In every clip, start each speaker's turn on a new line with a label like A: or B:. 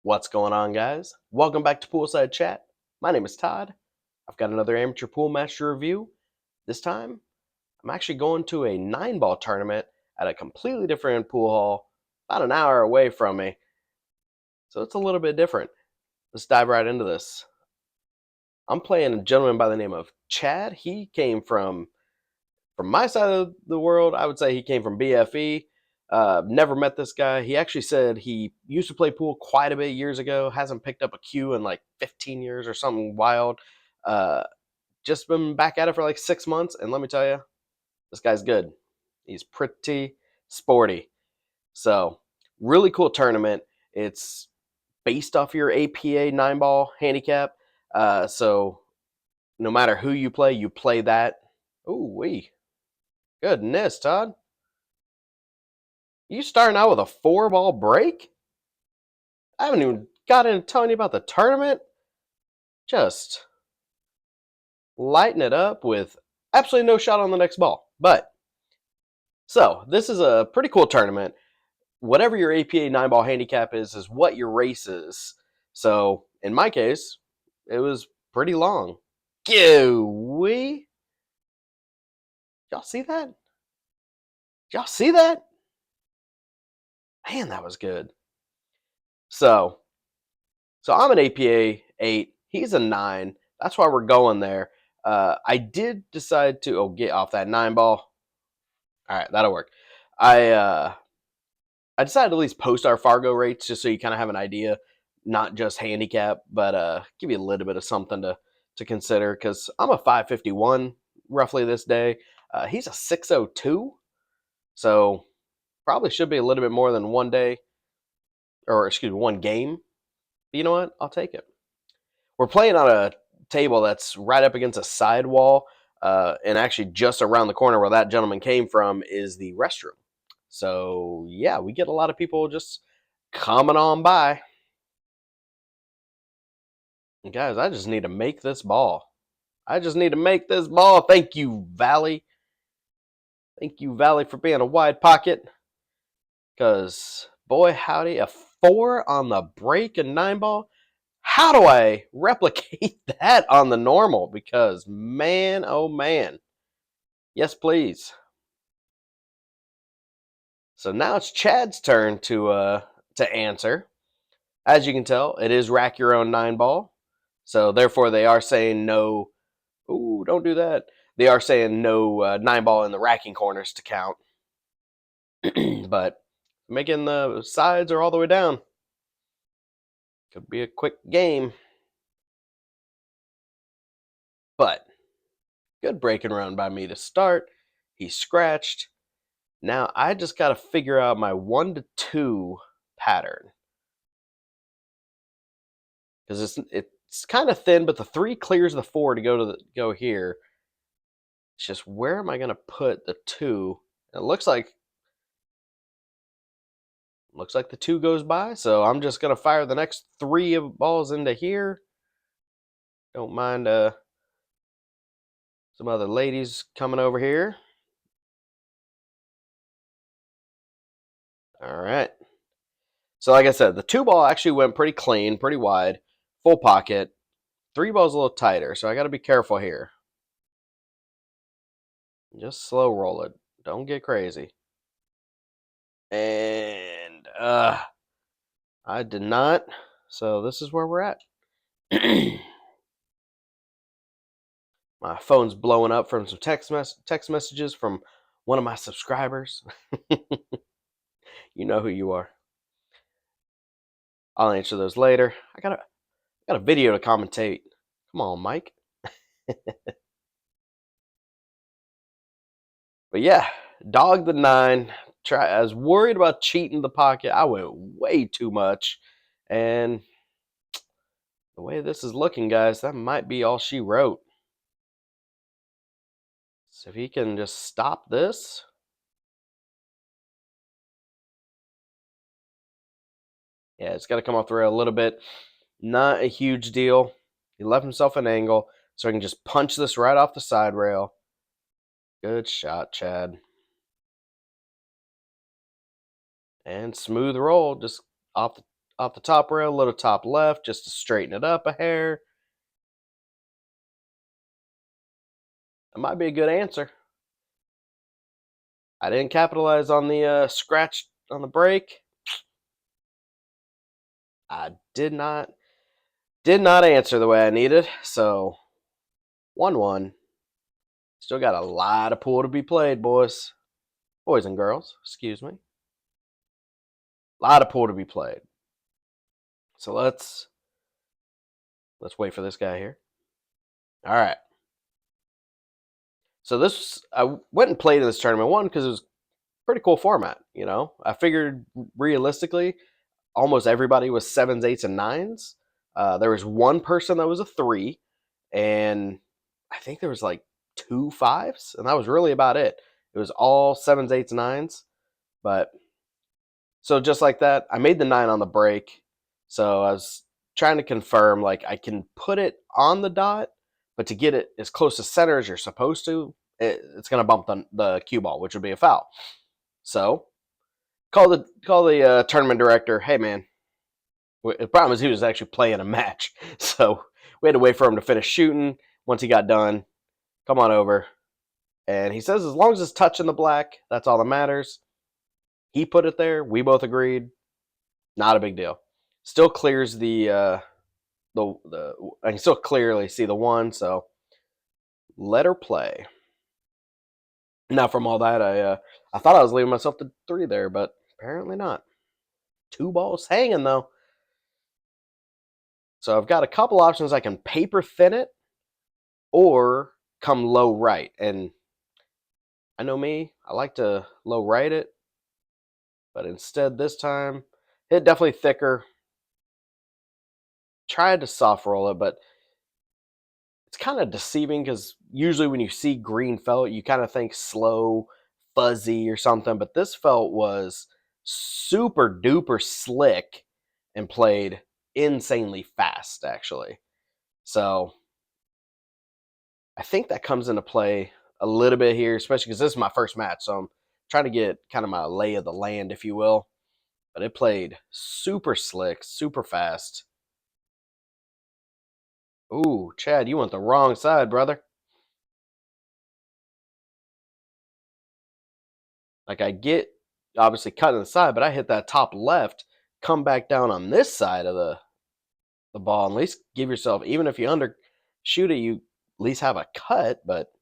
A: What's going on, guys? Welcome back to Poolside Chat. My name is Todd. I've got another amateur pool master review. This time, I'm actually going to a 9-ball tournament at a completely different pool hall, about an hour away from me. So it's a little bit different. Let's dive right into this. I'm playing a gentleman by the name of Chad. He came from my side of the world. I would say he came from BFE. Never met this guy. He actually said he used to play pool quite a bit years ago. Hasn't picked up a cue in like 15 years or something wild. Uh, just been back at it for like 6 months, and let me tell you, this guy's good. He's pretty sporty. So, really cool tournament. It's based off your APA 9-ball handicap. So, no matter who you play that. Ooh, wee. Goodness, Todd. You starting out with a 4-ball break? I haven't even got into telling you about the tournament. Just lighten it up with absolutely no shot on the next ball. But, so, this is a pretty cool tournament. Whatever your APA 9-ball handicap is what your race is. So, in my case, it was pretty long. Gooey. Y'all see that? Y'all see that? Man, that was good. So I'm an APA 8. He's a 9. That's why we're going there. I did decide to get off that 9-ball. All right, that'll work. I decided to at least post our Fargo rates just so you kind of have an idea, not just handicap, but give you a little bit of something to consider because I'm a 551 roughly this day. He's a 602, so probably should be a little bit more than one day, or excuse me, one game. But you know what? I'll take it. We're playing on a table that's right up against a sidewall, and actually just around the corner where that gentleman came from is the restroom. So yeah, we get a lot of people just coming on by. And guys, I just need to make this ball. I just need to make this ball. Thank you, Valley. Thank you, Valley, for being a wide pocket. Because, boy, howdy, a 4 on the break and 9-ball. How do I replicate that on the normal? Because, man, oh man. Yes, please. So now it's Chad's turn to answer. As you can tell, it is rack your own 9-ball. So therefore, they are saying no. Ooh, don't do that. They are saying no 9-ball in the racking corners to count. But making the sides or all the way down could be a quick game. But good breaking run by me to start. He scratched. Now I just got to figure out my 1 to 2 pattern. Because it's kind of thin, but the 3 clears the 4 to go here. It's just where am I going to put the 2? It looks like the 2 goes by, so I'm just going to fire the next 3 balls into here. Don't mind some other ladies coming over here. All right. So like I said, the 2-ball actually went pretty clean, pretty wide, full pocket. 3-ball's a little tighter, so I got to be careful here. Just slow roll it. Don't get crazy. And I did not. So this is where we're at. My phone's blowing up from some text messages from one of my subscribers. You know who you are. I'll answer those later. I got a video to commentate. Come on, Mike. But yeah, dog the 9. I was worried about cheating the pocket. I went way too much. And the way this is looking, guys, that might be all she wrote. So if he can just stop this. Yeah, it's got to come off the rail a little bit. Not a huge deal. He left himself an angle, so I can just punch this right off the side rail. Good shot, Chad. And smooth roll, just off off the top rail, a little top left, just to straighten it up a hair. That might be a good answer. I didn't capitalize on the scratch on the break. I did not answer the way I needed. So 1-1. Still got a lot of pool to be played, boys and girls. Excuse me. A lot of pool to be played. So let's wait for this guy here. All right. So I went and played in this tournament, one, because it was a pretty cool format. You know, I figured realistically, almost everybody was 7s, 8s, and 9s. There was one person that was a 3, and I think there was like 2 5s, and that was really about it. It was all 7s, 8s, 9s. But so just like that, I made the 9 on the break. So I was trying to confirm, like, I can put it on the dot, but to get it as close to center as you're supposed to, it's going to bump the cue ball, which would be a foul. So call the tournament director. Hey, man, the problem is he was actually playing a match, so we had to wait for him to finish shooting. Once he got done, come on over. And he says as long as it's touching the black, that's all that matters. He put it there. We both agreed. Not a big deal. Still clears the I can still clearly see the 1, so let her play. Now from all that, I thought I was leaving myself to 3 there, but apparently not. 2 balls hanging though. So I've got a couple options. I can paper thin it or come low right. And I know me, I like to low right it, but instead this time, hit definitely thicker. Tried to soft roll it, but it's kind of deceiving because usually when you see green felt, you kind of think slow, fuzzy or something. But this felt was super duper slick and played insanely fast, actually. So I think that comes into play a little bit here, especially because this is my first match. So I'm trying to get kind of my lay of the land, if you will. But it played super slick, super fast. Ooh, Chad, you went the wrong side, brother. Like I get obviously cutting the side, but I hit that top left, come back down on this side of the ball, and at least give yourself, even if you undershoot it, you at least have a cut. But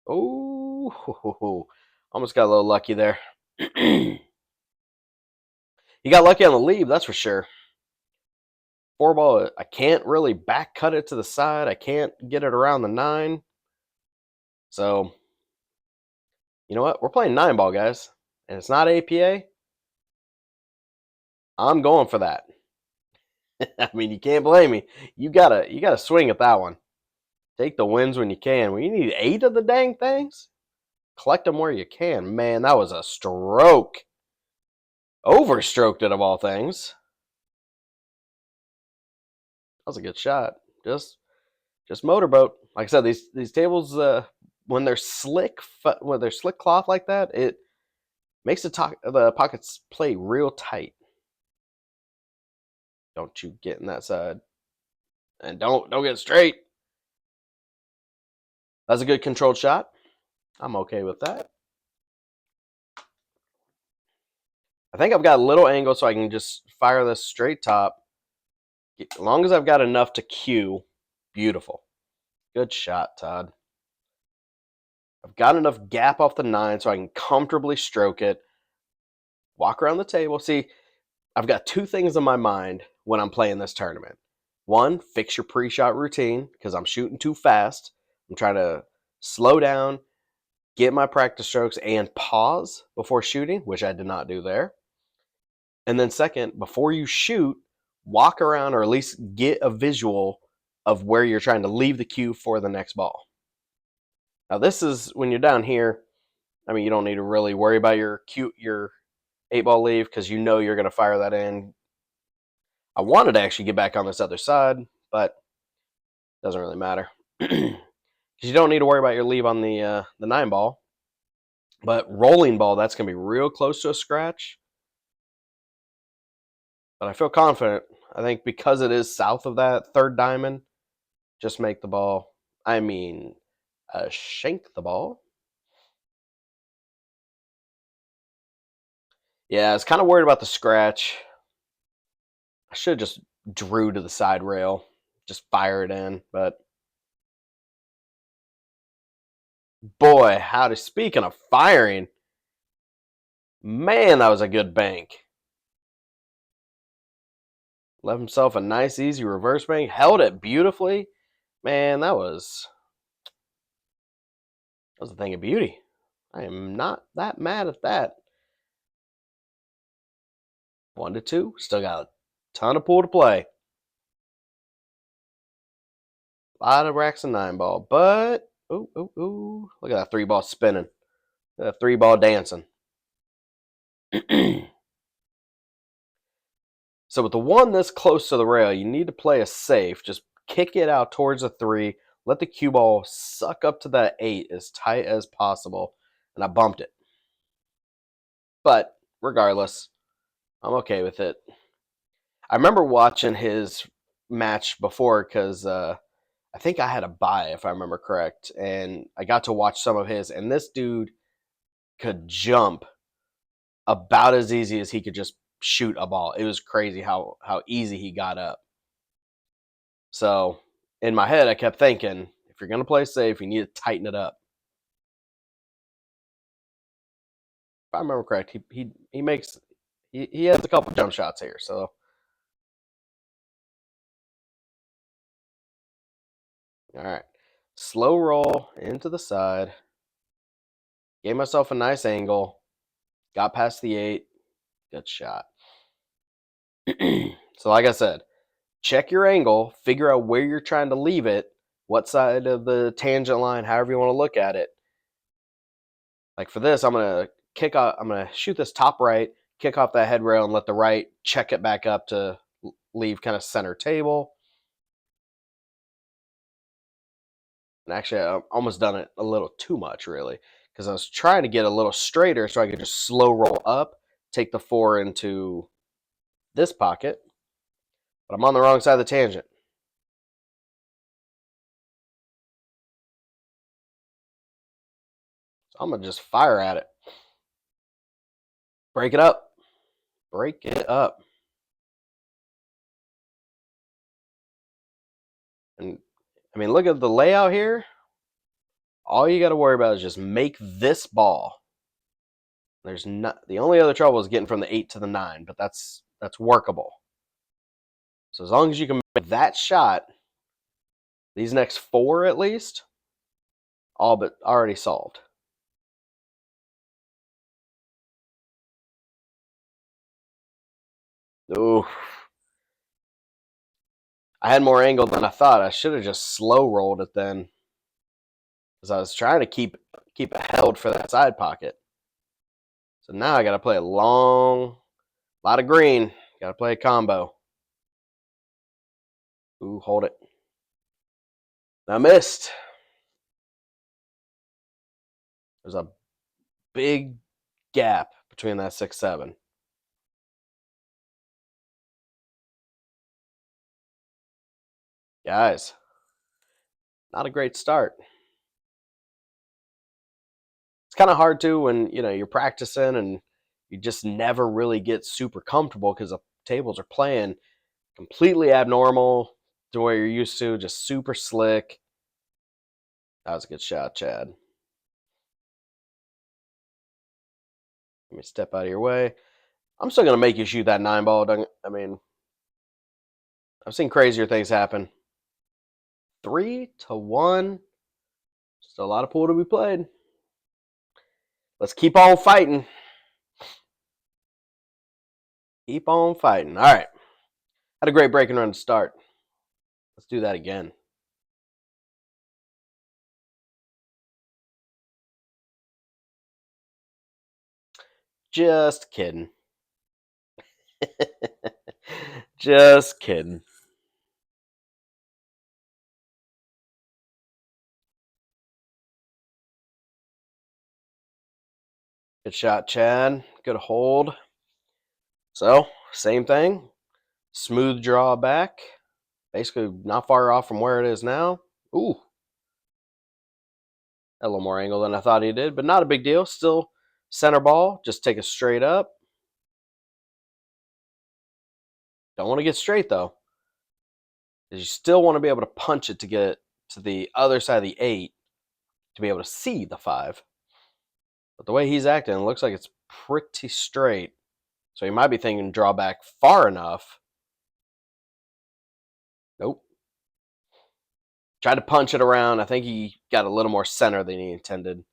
A: oh, almost got a little lucky there. You got lucky on the lead, that's for sure. 4 ball, I can't really back cut it to the side. I can't get it around the 9. So, you know what? We're playing 9 ball, guys. And it's not APA. I'm going for that. I mean, you can't blame me. You gotta swing at that one. Take the wins when you can. When you need 8 of the dang things, collect them where you can. Man, that was a stroke. Overstroked it of all things. That was a good shot. Just motorboat. Like I said, these tables, when they're slick cloth like that, it makes the pockets play real tight. Don't you get in that side, and don't get straight. That's a good controlled shot. I'm okay with that. I think I've got a little angle so I can just fire this straight top. As long as I've got enough to cue, beautiful. Good shot, Todd. I've got enough gap off the 9 so I can comfortably stroke it. Walk around the table. See, I've got 2 things in my mind when I'm playing this tournament. 1, fix your pre-shot routine because I'm shooting too fast. I'm trying to slow down, get my practice strokes, and pause before shooting, which I did not do there. And then second, before you shoot, walk around or at least get a visual of where you're trying to leave the cue for the next ball. Now this is when you're down here, I mean, you don't need to really worry about your 8-ball leave because you know you're going to fire that in. I wanted to actually get back on this other side, but it doesn't really matter. Because you don't need to worry about your leave on the 9-ball. But rolling ball, that's going to be real close to a scratch. but I feel confident. I think because it is south of that third diamond, just make the ball. I mean, shank the ball. Yeah, I was kind of worried about the scratch. I should have just drew to the side rail, just fire it in. But boy, howdy! Speaking of firing, man, that was a good bank. Left himself a nice, easy reverse bank. Held it beautifully. Man, that was a thing of beauty. I am not that mad at that. 1-2. Still got a ton of pool to play. A lot of racks and 9-ball, but ooh. Look at that 3-ball spinning. That 3-ball dancing. So with the one this close to the rail, you need to play a safe. Just kick it out towards the 3. Let the cue ball suck up to that 8 as tight as possible. And I bumped it. But regardless, I'm okay with it. I remember watching his match before because I think I had a buy, if I remember correct. And I got to watch some of his. And this dude could jump about as easy as he could just shoot a ball. It was crazy how easy he got up. So in my head, I kept thinking, if you're going to play safe, you need to tighten it up. If I remember correct, he makes he has a couple jump shots here. So all right, slow roll into the side. Gave myself a nice angle. Got past the 8. Good shot. So like I said, check your angle, figure out where you're trying to leave it, what side of the tangent line, however you want to look at it. Like for this, I'm gonna shoot this top right, kick off that head rail, and let the right check it back up to leave kind of center table. And actually, I've almost done it a little too much, really, because I was trying to get a little straighter so I could just slow roll up, take the 4 into this pocket, but I'm on the wrong side of the tangent. So I'm gonna just fire at it. Break it up. Break it up. And I mean, look at the layout here. All you got to worry about is just make this ball. There's not the only other trouble is getting from the 8 to the 9, but that's workable. So as long as you can make that shot, these next 4 at least, all but already solved. Ooh. I had more angle than I thought. I should have just slow rolled it then. Because I was trying to keep it held for that side pocket. So now I got to play a lot of green. Got to play a combo. Ooh, hold it. I missed. There's a big gap between that 6-7. Guys, not a great start. It's kind of hard to when you're practicing and you just never really get super comfortable because the tables are playing completely abnormal to where you're used to, just super slick. That was a good shot, Chad. Let me step out of your way. I'm still gonna make you shoot that 9-ball. I mean, I've seen crazier things happen. 3-1. Still a lot of pool to be played. Let's keep on fighting. Keep on fighting. All right. Had a great breaking run to start. Let's do that again. Just kidding. Just kidding. Good shot, Chad. Good hold. So, same thing. Smooth draw back. Basically not far off from where it is now. Ooh. A little more angle than I thought he did, but not a big deal. Still center ball. Just take it straight up. Don't want to get straight, though. Because you still want to be able to punch it to get to the other side of the 8 to be able to see the 5. But the way he's acting, it looks like it's pretty straight. So he might be thinking draw back far enough. Nope. Tried to punch it around. I think he got a little more center than he intended.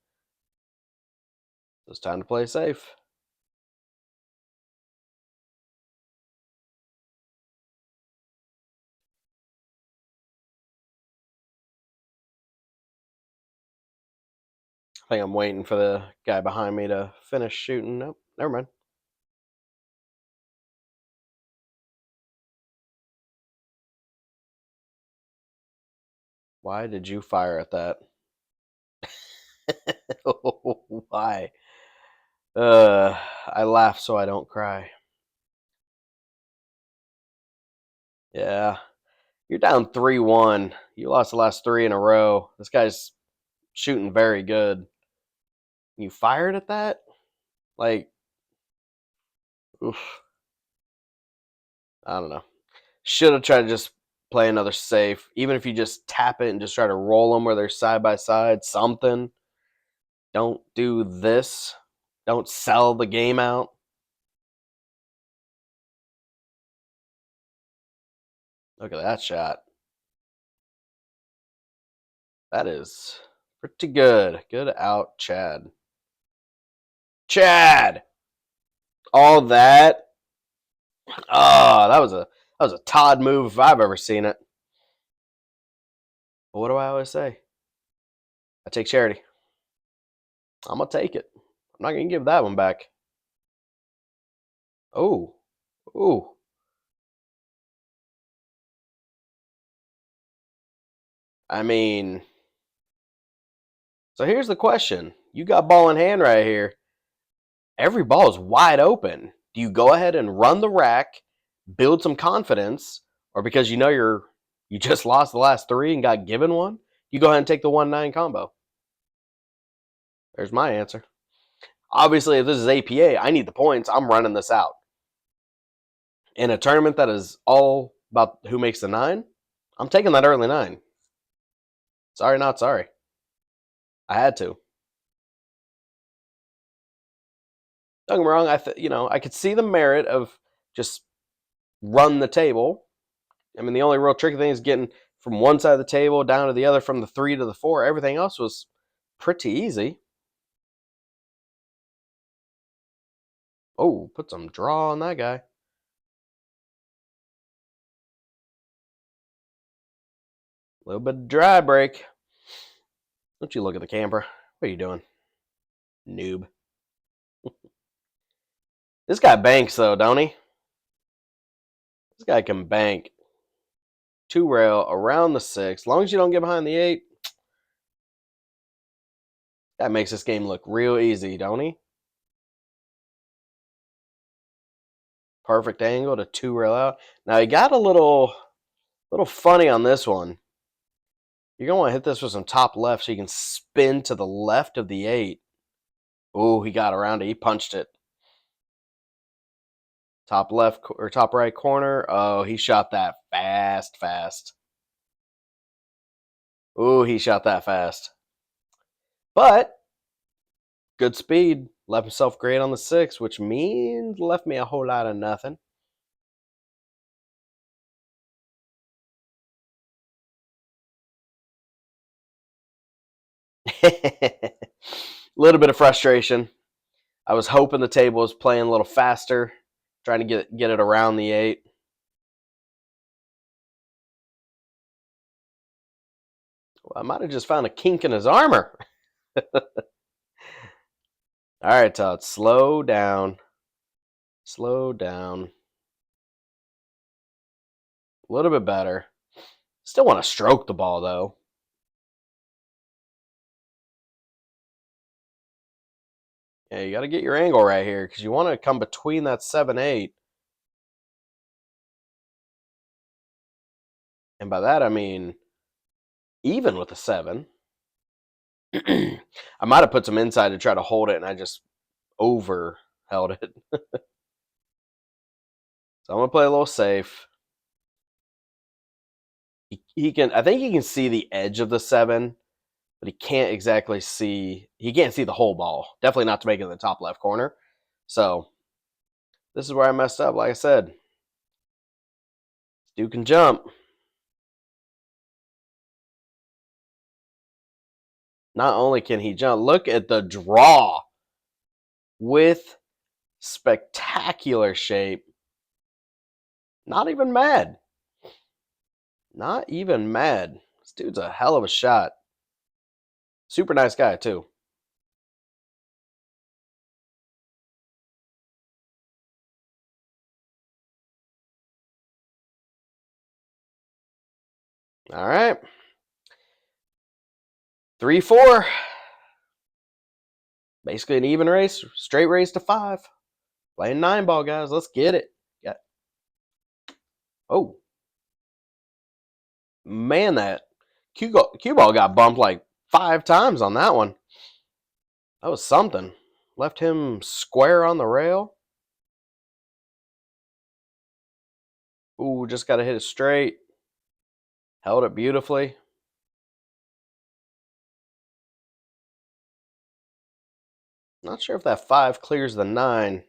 A: So it's time to play safe. I think I'm waiting for the guy behind me to finish shooting. Nope, never mind. Why did you fire at that? Why? I laugh so I don't cry. Yeah. You're down 3-1. You lost the last 3 in a row. This guy's shooting very good. You fired at that? Like, oof. I don't know. Should have tried to just play another safe. Even if you just tap it and just try to roll them where they're side by side, something. Don't do this. Don't sell the game out. Look at that shot. That is pretty good. Good out, Chad. Chad! All that. Oh, that was a Todd move if I've ever seen it. But what do I always say? I take charity. I'm gonna take it. I'm not gonna give that one back. Oh, ooh. I mean, so here's the question: you got ball in hand right here. Every ball is wide open. Do you go ahead and run the rack, build some confidence, or because you know you just lost the last 3 and got given one, you go ahead and take the 1-9 combo? There's my answer. Obviously, if this is APA, I need the points. I'm running this out. In a tournament that is all about who makes the 9, I'm taking that early 9. Sorry, not sorry. I had to. Don't get me wrong. I could see the merit of just run the table. I mean, the only real tricky thing is getting from one side of the table down to the other, from the 3 to the 4. Everything else was pretty easy. Oh, put some draw on that guy. A little bit of dry break. Don't you look at the camera. What are you doing? Noob. This guy banks, though, don't he? This guy can bank. 2 rail around the 6. As long as you don't get behind the 8, that makes this game look real easy, don't he? Perfect angle to 2 rail out. Now, he got a little funny on this one. You're going to want to hit this with some top left so you can spin to the left of the 8. Oh, he got around it. He punched it. Top left or top right corner. Oh, he shot that fast. Oh, he shot that fast. But good speed. Left himself great on the 6, which means left me a whole lot of nothing. A little bit of frustration. I was hoping the table was playing a little faster, trying to get it around the 8. Well, I might have just found a kink in his armor. All right, Todd, slow down. Slow down. A little bit better. Still want to stroke the ball, though. Yeah, you got to get your angle right here because you want to come between that 7-8. And by that I mean even with a 7. I might have put some inside to try to hold it, and I just over held it. So I'm gonna play a little safe. He can. I think he can see the edge of the 7, but he can't exactly see. He can't see the whole ball. Definitely not to make it in the top left corner. So this is where I messed up. Like I said, dude can jump. Not only can he jump, look at the draw with spectacular shape. Not even mad. Not even mad. This dude's a hell of a shot. Super nice guy, too. All right. 3-4. Basically an even race. Straight race to 5. Playing 9-ball, guys. Let's get it. Yeah. Oh. Man, that cue ball got bumped like 5 times on that one. That was something. Left him square on the rail. Ooh, just got to hit it straight. Held it beautifully. Not sure if that 5 clears the 9.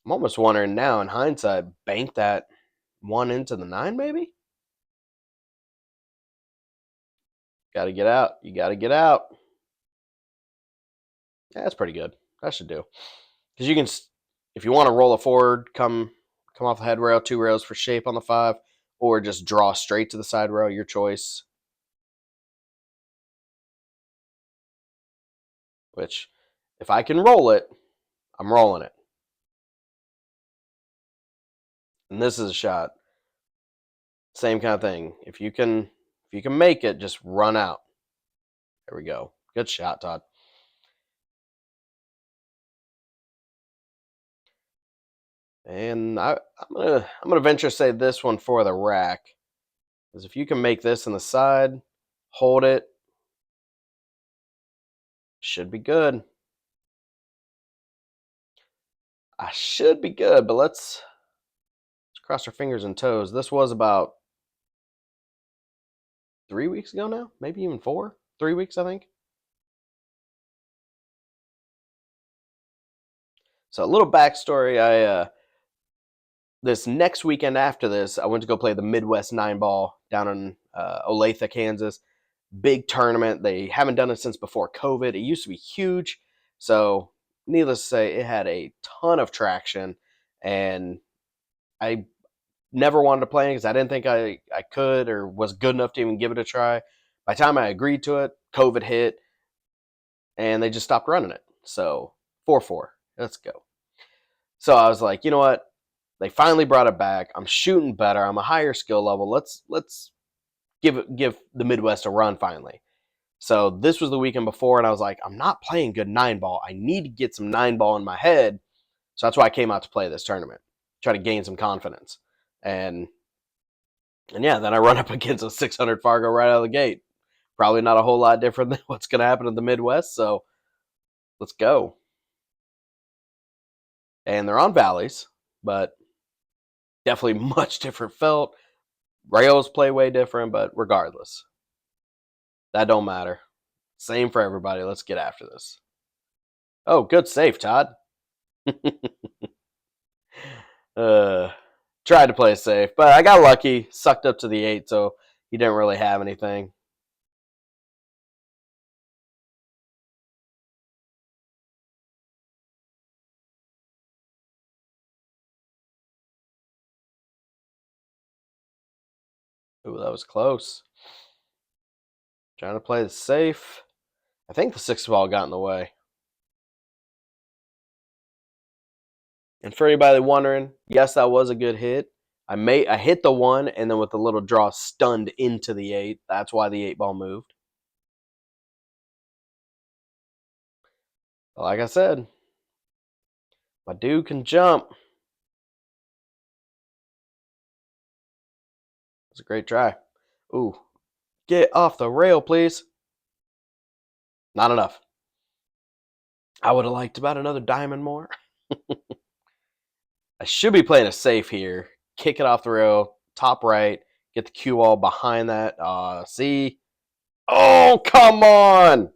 A: I'm almost wondering now, in hindsight, bank that 1 into the 9, maybe? Got to get out. You got to get out. Yeah, that's pretty good. That should do. Because you can, if you want to roll it forward, come off the head rail, 2 rails for shape on the 5, or just draw straight to the side rail, your choice. Which, if I can roll it, I'm rolling it. And this is a shot. Same kind of thing. If you can make it, just run out. There we go. Good shot, Todd. And I'm gonna venture say this one for the rack. Because if you can make this in the side, hold it, should be good. I should be good, but let's cross our fingers and toes. This was about 3 weeks ago now, maybe even 4. 3 weeks, I think. So a little backstory. This next weekend after this, I went to go play the Midwest 9-ball down in Olathe, Kansas. Big tournament. They haven't done it since before COVID. It used to be huge. So, needless to say, it had a ton of traction. And I never wanted to play it because I didn't think I could or was good enough to even give it a try. By the time I agreed to it, COVID hit and they just stopped running it. So, 4-4. Let's go. So I was like, you know what? They finally brought it back. I'm shooting better. I'm a higher skill level. Let's give the Midwest a run finally. So this was the weekend before, and I was like, I'm not playing good 9-ball. I need to get some 9-ball in my head. So that's why I came out to play this tournament, try to gain some confidence. And yeah, then I run up against a 600 Fargo right out of the gate. Probably not a whole lot different than what's going to happen in the Midwest. So let's go. And they're on valleys, but definitely much different felt. Rails play way different, but regardless, that don't matter. Same for everybody. Let's get after this. Oh, good save, Todd. uh, tried to play safe, but I got lucky. Sucked up to the 8, so he didn't really have anything. Ooh, that was close. Trying to play the safe. I think the 6 ball got in the way. And for anybody wondering, yes, that was a good hit. I hit the 1, and then with the little draw, stunned into the 8. That's why the 8 ball moved. But like I said, my dude can jump. It's a great try. Ooh, get off the rail, please. Not enough. I would have liked about another diamond more. I should be playing it safe here. Kick it off the rail, top right, get the cue ball behind that. See? Oh, come on!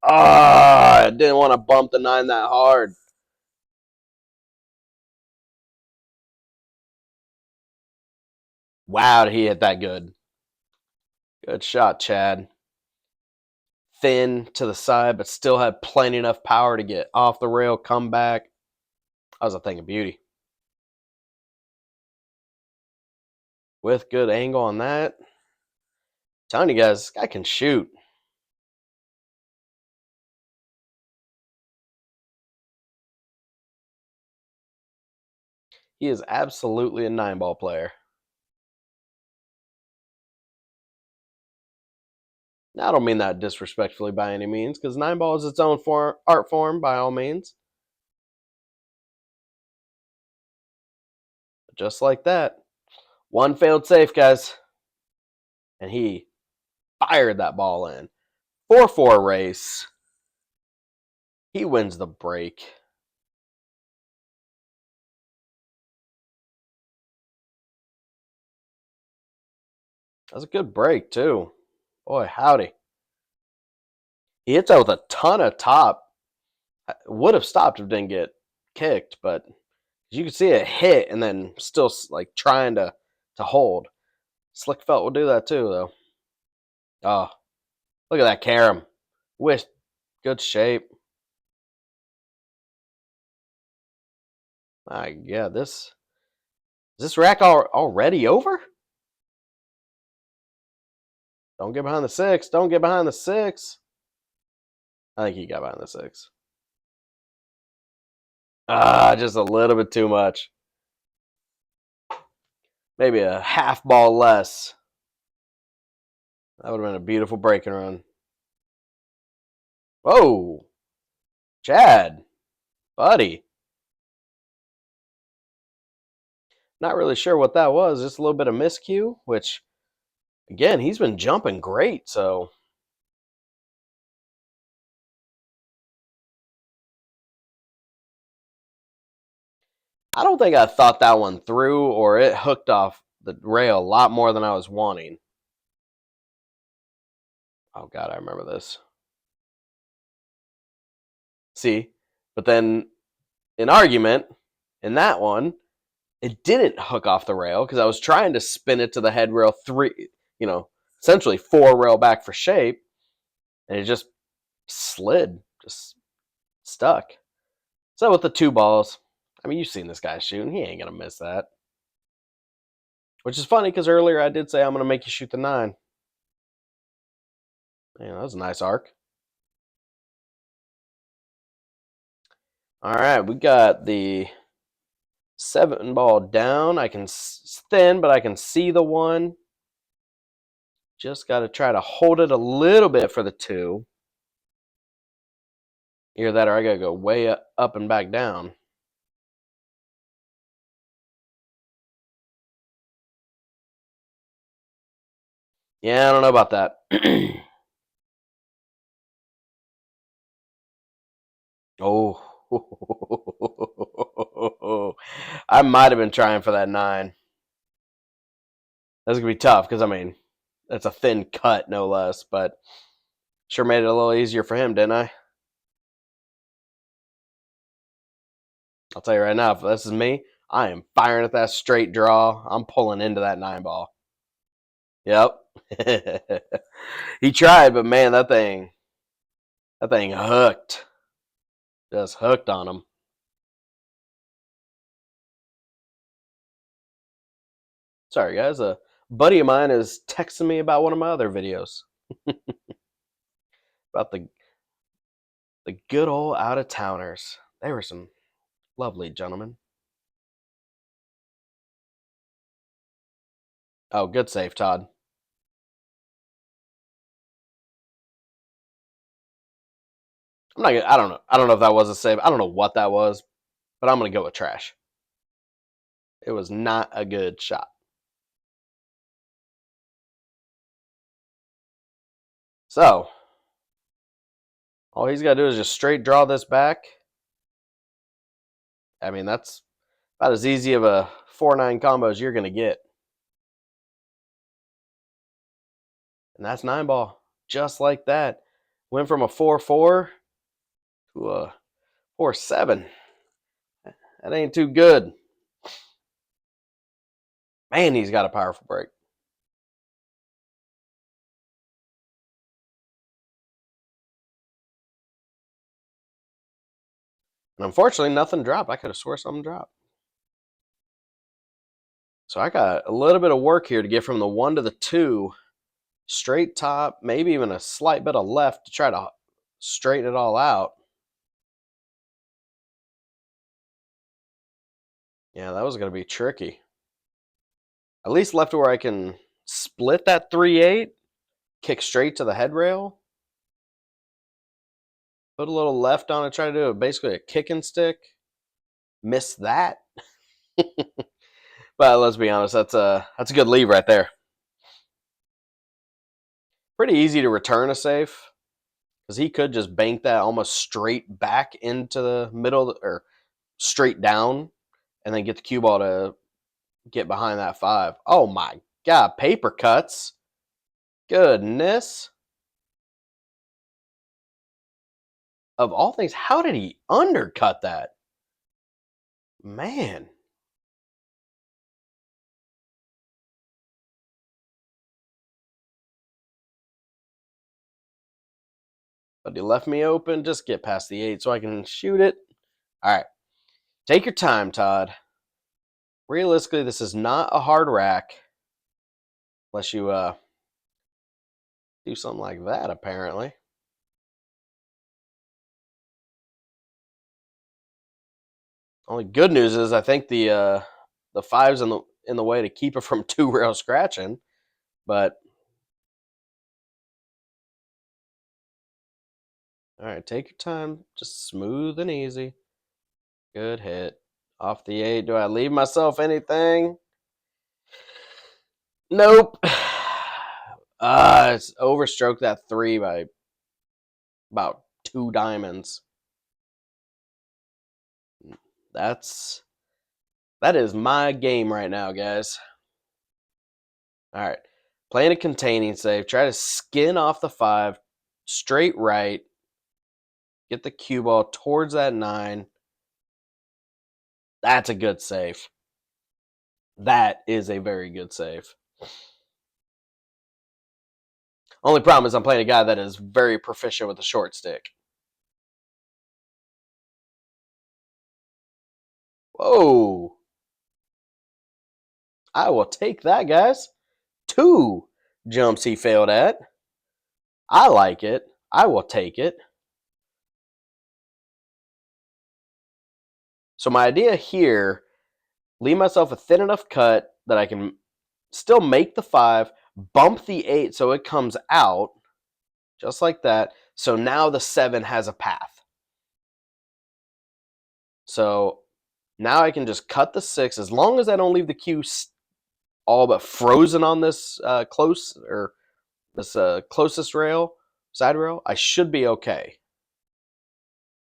A: I didn't want to bump the 9 that hard. Wow, did he hit that good. Good shot, Chad. Thin to the side, but still had plenty enough power to get off the rail, come back. That was a thing of beauty. With good angle on that. Telling you guys, this guy can shoot. He is absolutely a 9-ball player. Now, I don't mean that disrespectfully by any means, because 9-ball is its own art form by all means. But just like that, one failed safe, guys. And he fired that ball in. 4-4 race. He wins the break. That was a good break, too. Boy, howdy. He hits that with a ton of top. Would have stopped if it didn't get kicked, but you can see it hit and then still like trying to hold. Slick Felt will do that too, though. Oh, look at that carom. Wish good shape. My God, is this rack already over? Don't get behind the 6. Don't get behind the 6. I think he got behind the 6. Just a little bit too much. Maybe a half ball less. That would have been a beautiful breaking run. Whoa. Chad. Buddy. Not really sure what that was. Just a little bit of miscue, which, again, he's been jumping great, so. I don't think I thought that one through, or it hooked off the rail a lot more than I was wanting. Oh, God, I remember this. See? But then, in argument, in that one, it didn't hook off the rail because I was trying to spin it to the head rail 3, essentially 4 rail back for shape, and it just slid, just stuck. So with the 2 balls, I mean, you've seen this guy shooting. He ain't going to miss that. Which is funny because earlier I did say I'm going to make you shoot the 9. Man, that was a nice arc. All right, we got the 7 ball down. I can thin, but I can see the 1. Just got to try to hold it a little bit for the 2. Either that or I got to go way up and back down. Yeah, I don't know about that. Oh. I might have been trying for that 9. That's going to be tough because, I mean, that's a thin cut, no less, but sure made it a little easier for him, didn't I? I'll tell you right now, if this is me, I am firing at that straight draw. I'm pulling into that 9 ball. Yep. He tried, but man, that thing hooked. Just hooked on him. Sorry, guys. A buddy of mine is texting me about one of my other videos. About the good old out-of-towners. They were some lovely gentlemen. Oh, good save, Todd. I don't know. I don't know if that was a save. I don't know what that was, but I'm gonna go with trash. It was not a good shot. So, all he's got to do is just straight draw this back. I mean, that's about as easy of a 4-9 combo as you're going to get. And that's 9-ball. Just like that. Went from a 4-4 to a 4-7. That ain't too good. Man, he's got a powerful break. And unfortunately, nothing dropped. I could have swore something dropped. So I got a little bit of work here to get from the 1 to the 2. Straight top, maybe even a slight bit of left to try to straighten it all out. Yeah, that was going to be tricky. At least left where I can split that 3-8, kick straight to the head rail, put a little left on it, try to do basically a kick and stick. Miss that. But let's be honest, that's a good leave right there. Pretty easy to return a safe, because he could just bank that almost straight back into the middle, or straight down, and then get the cue ball to get behind that 5. Oh my God, paper cuts. Goodness. Of all things, how did he undercut that? Man. But he left me open. Just get past the 8 so I can shoot it. All right. Take your time, Todd. Realistically, this is not a hard rack. Unless you do something like that, apparently. Only good news is I think the 5's in the way to keep it from 2-rail scratching. But all right, take your time. Just smooth and easy. Good hit. Off the 8. Do I leave myself anything? Nope. It's overstroked that 3 by about 2 diamonds. That is my game right now, guys. All right. Playing a containing save. Try to skin off the 5. Straight right. Get the cue ball towards that 9. That's a good save. That is a very good save. Only problem is I'm playing a guy that is very proficient with the short stick. Whoa. I will take that, guys. 2 jumps he failed at. I like it. I will take it. So my idea here, leave myself a thin enough cut that I can still make the 5, bump the 8 so it comes out, just like that. So now the 7 has a path. So now I can just cut the 6, as long as I don't leave the cue all but frozen on this closest rail, side rail. I should be okay.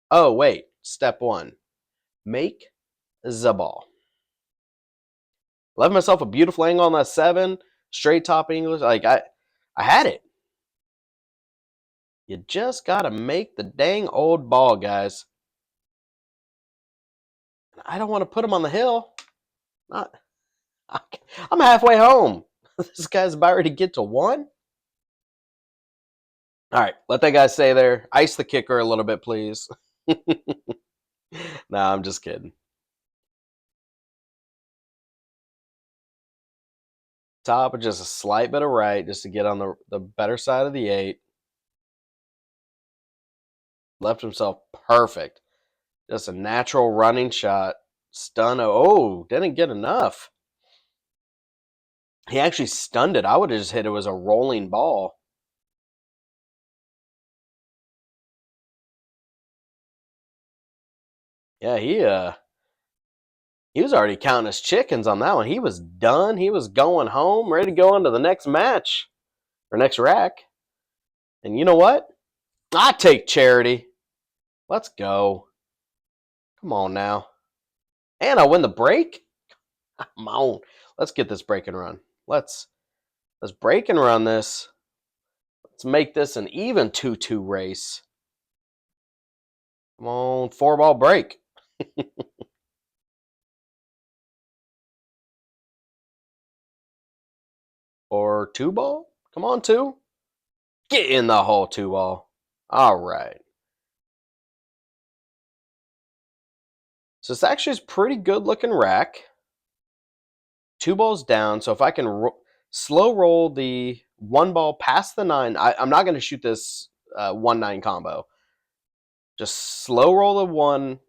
A: Oh wait, step 1, make the ball. Left myself a beautiful angle on that 7, straight top English. Like I had it. You just gotta make the dang old ball, guys. I don't want to put him on the hill. I'm halfway home. This guy's about ready to get to 1. All right, let that guy stay there. Ice the kicker a little bit, please. Nah, I'm just kidding. Top of just a slight bit of right, just to get on the better side of the 8. Left himself perfect. Just a natural running shot. Stun. Oh, didn't get enough. He actually stunned it. I would have just hit it as a rolling ball. Yeah, he was already counting his chickens on that one. He was done. He was going home, ready to go into the next match or next rack. And you know what? I take charity. Let's go. Come on now. And I win the break? Come on. Let's get this break and run. Let's break and run this. Let's make this an even 2-2 race. Come on, 4-ball break. Or 2-ball? Come on, 2. Get in the hole, 2-ball. All right. So this actually is pretty good looking rack. 2 balls down. So if I can slow roll the 1 ball past the 9, I'm not going to shoot this 1-9 combo. Just slow roll the 1.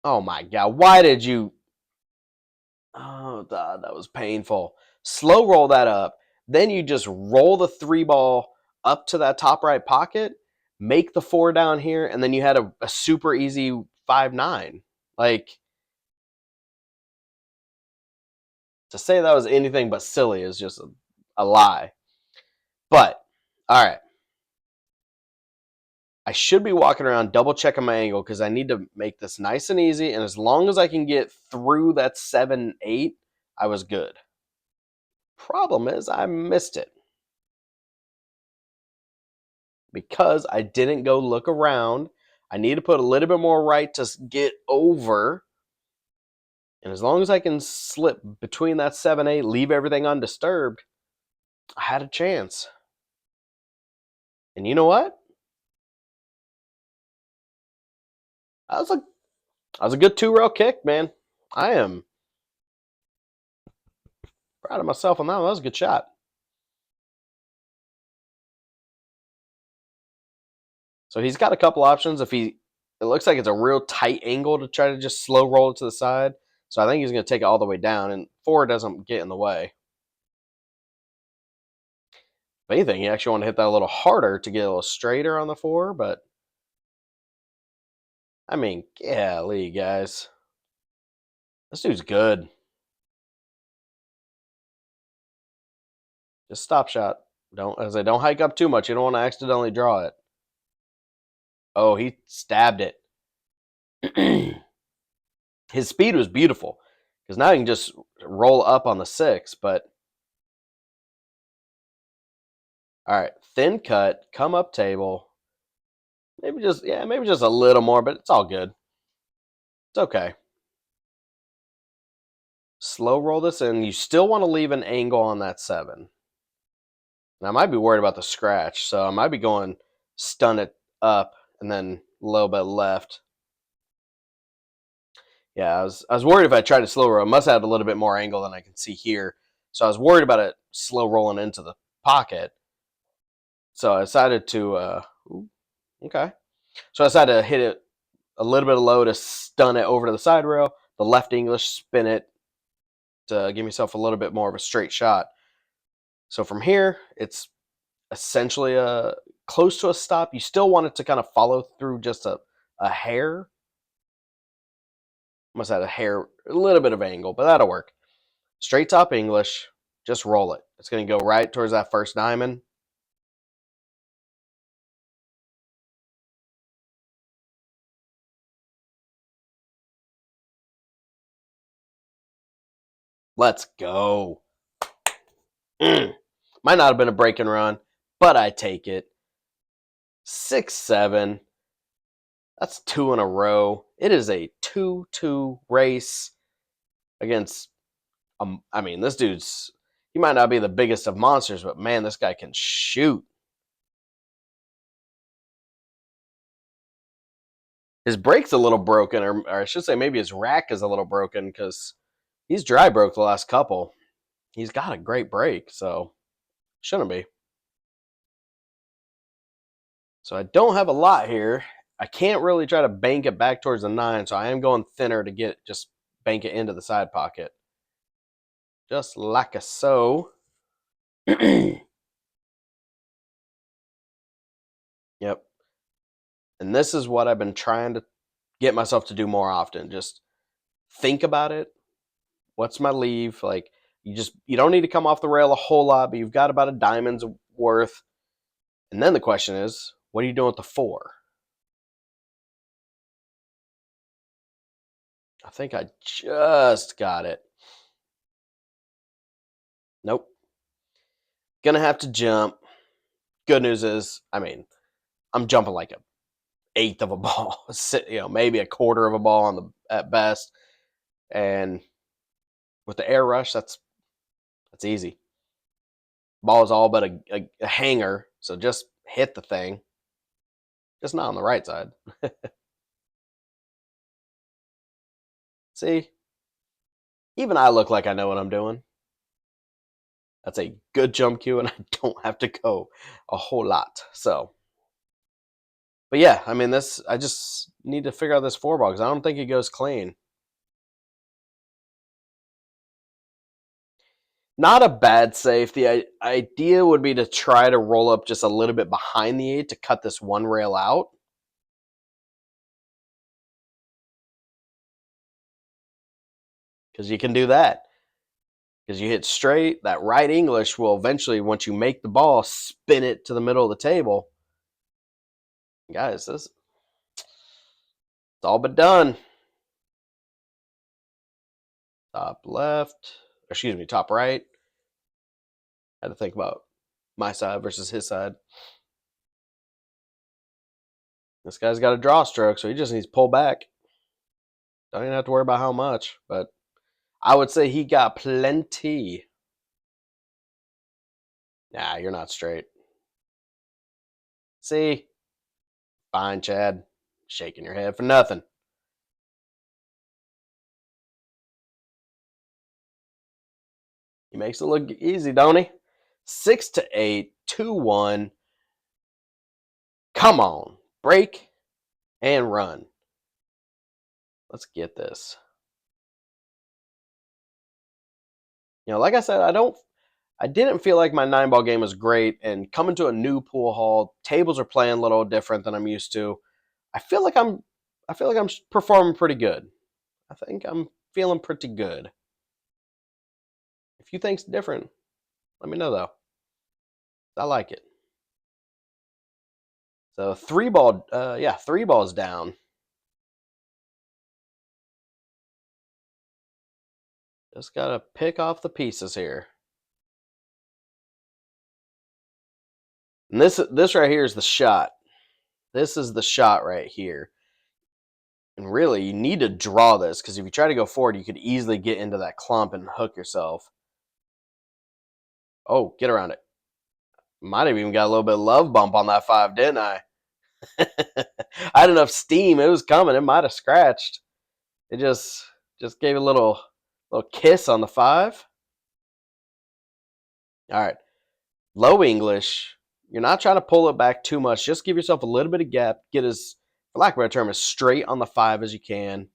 A: Oh my god, why did you? Oh, God, that was painful. Slow roll that up. Then you just roll the 3 ball up to that top right pocket, make the 4 down here, and then you had a super easy 5-9. Like, to say that was anything but silly is just a lie. But, all right. I should be walking around double checking my angle because I need to make this nice and easy. And as long as I can get through that 7-8, I was good. Problem is, I missed it because I didn't go look around. I need to put a little bit more right to get over. And as long as I can slip between that 7-8, leave everything undisturbed, I had a chance. And you know what? That was a good 2-rail kick, man. I am proud of myself on that one. That was a good shot. So he's got a couple options. It looks like it's a real tight angle to try to just slow roll it to the side. So I think he's going to take it all the way down, and 4 doesn't get in the way. If anything, he actually want to hit that a little harder to get a little straighter on the 4, but I mean, golly, guys. This dude's good. Just stop shot. Don't hike up too much. You don't want to accidentally draw it. Oh, he stabbed it. His speed was beautiful because now you can just roll up on the 6, but all right, thin cut, come up table. Maybe just a little more, but it's all good. It's okay. Slow roll this in. You still want to leave an angle on that 7. And I might be worried about the scratch, so I might be going stun it up and then a little bit left. Yeah, I was worried if I tried to slow roll. I must have had a little bit more angle than I can see here. So I was worried about it slow rolling into the pocket. So I decided to okay. So I decided to hit it a little bit low to stun it over to the side rail. The left English, spin it to give myself a little bit more of a straight shot. So from here, it's essentially close to a stop. You still want it to kind of follow through just a hair. Must have a little bit of angle, but that'll work. Straight top English, just roll it. It's going to go right towards that first diamond. Let's go. Might not have been a break and run, but I take it. 6-7. That's 2 in a row. It is a 2-2 race against, I mean, this dude's, he might not be the biggest of monsters, but man, this guy can shoot. His brake's a little broken, or I should say maybe his rack is a little broken because he's dry broke the last couple. He's got a great brake, so shouldn't be. So I don't have a lot here. I can't really try to bank it back towards the 9, so I am going thinner to just bank it into the side pocket. Just like a so. Yep. And this is what I've been trying to get myself to do more often. Just think about it. What's my leave? Like, you don't need to come off the rail a whole lot, but you've got about a diamond's worth. And then the question is, what are you doing with the 4? I think I just got it. Nope. Gonna have to jump. Good news is, I mean, I'm jumping like an eighth of a ball, maybe a quarter of a ball at best. And with the air rush, that's easy. Ball is all but a hanger, so just hit the thing. Just not on the right side. See? Even I look like I know what I'm doing. That's a good jump cue, and I don't have to go a whole lot. So, but yeah, I mean, I just need to figure out this 4 ball because I don't think it goes clean. Not a bad safe. The idea would be to try to roll up just a little bit behind the 8 to cut this one rail out. Because you can do that. Because you hit straight, that right English will eventually, once you make the ball, spin it to the middle of the table. Guys, it's all but done. Top left, excuse me, top right. Had to think about my side versus his side. This guy's got a draw stroke, so he just needs to pull back. Don't even have to worry about how much, but I would say he got plenty. Nah, you're not straight. See? Fine, Chad. Shaking your head for nothing. He makes it look easy, don't he? 6-8, 2-1. Come on. Break and run. Let's get this. Like I said, I didn't feel like my 9-ball game was great, and coming to a new pool hall, tables are playing a little different than I'm used to. I feel like I'm performing pretty good. I think I'm feeling pretty good. If you think's different, let me know though. I like it. So 3 balls down. Just gotta pick off the pieces here. And this right here is the shot. This is the shot right here. And really, you need to draw this because if you try to go forward, you could easily get into that clump and hook yourself. Oh, get around it. Might have even got a little bit of love bump on that 5, didn't I? I had enough steam. It was coming. It might have scratched. It just gave a little kiss on the 5. All right. Low English. You're not trying to pull it back too much. Just give yourself a little bit of gap. Get for lack of a better term, as straight on the 5 as you can.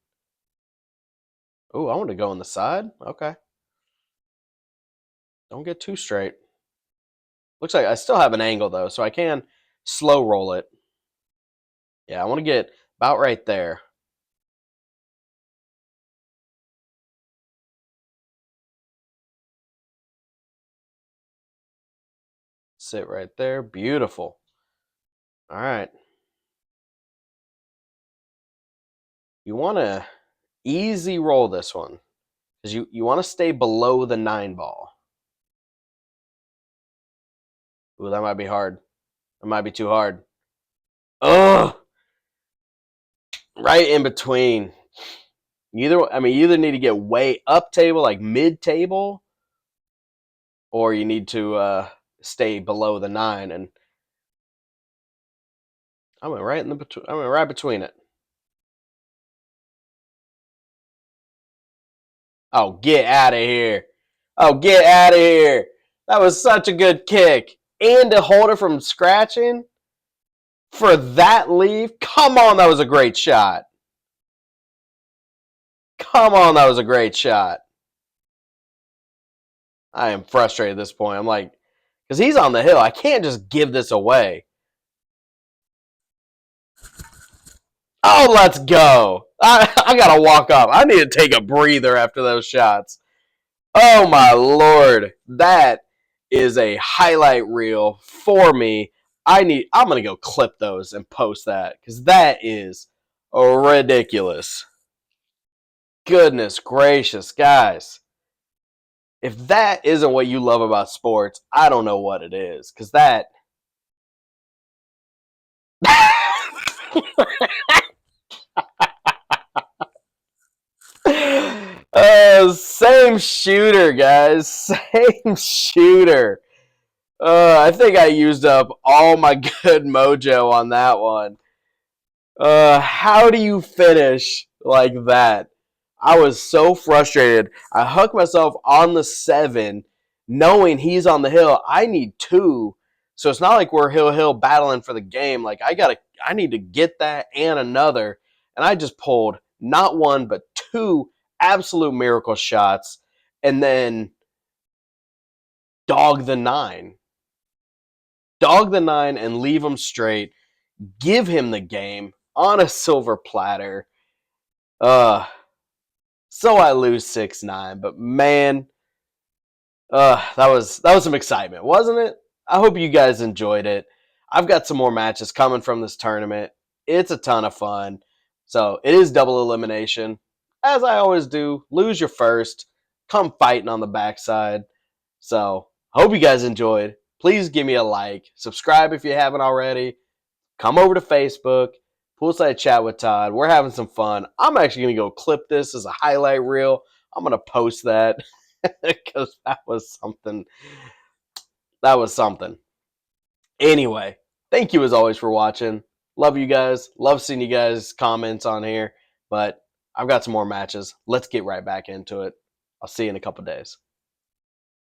A: Oh, I want to go on the side. Okay. Don't get too straight. Looks like I still have an angle though, so I can slow roll it. Yeah, I want to get about right there. Sit right there. Beautiful. All right. You want to easy roll this one because you want to stay below the 9 ball. Ooh, that might be hard. That might be too hard. Ugh! Right in between. You either need to get way up table, like mid table, or you need to stay below the 9. And I went right between it. Oh, get out of here. Oh, get out of here. That was such a good kick. And to hold it from scratching for that leave. Come on, that was a great shot. Come on, that was a great shot. I am frustrated at this point. I'm like, because he's on the hill. I can't just give this away. Oh, let's go. I got to walk off. I need to take a breather after those shots. Oh, my Lord. That is a highlight reel for me. I'm gonna go clip those and post that because that is ridiculous. Goodness gracious, guys. If that isn't what you love about sports, I don't know what it is. Because that. Same shooter, guys. Same shooter. I think I used up all my good mojo on that one. How do you finish like that? I was so frustrated. I hooked myself on the 7, knowing he's on the hill. I need 2. So it's not like we're hill battling for the game. Like I need to get that and another. And I just pulled not 1 but 2 absolute miracle shots and then dog the 9. Dog the 9 and leave him straight. Give him the game on a silver platter. Uh so I lose 6-9, but man, that was some excitement, wasn't it? I hope you guys enjoyed it. I've got some more matches coming from this tournament. It's a ton of fun. So it is double elimination. As I always do, lose your first, come fighting on the backside. So hope you guys enjoyed. Please give me a like, subscribe if you haven't already. Come over to Facebook, Poolside Chat with Todd. We're having some fun. I'm actually going to go clip this as a highlight reel. I'm going to post that because that was something. That was something. Anyway, thank you as always for watching. Love you guys. Love seeing you guys' comments on here. But I've got some more matches. Let's get right back into it. I'll see you in a couple days.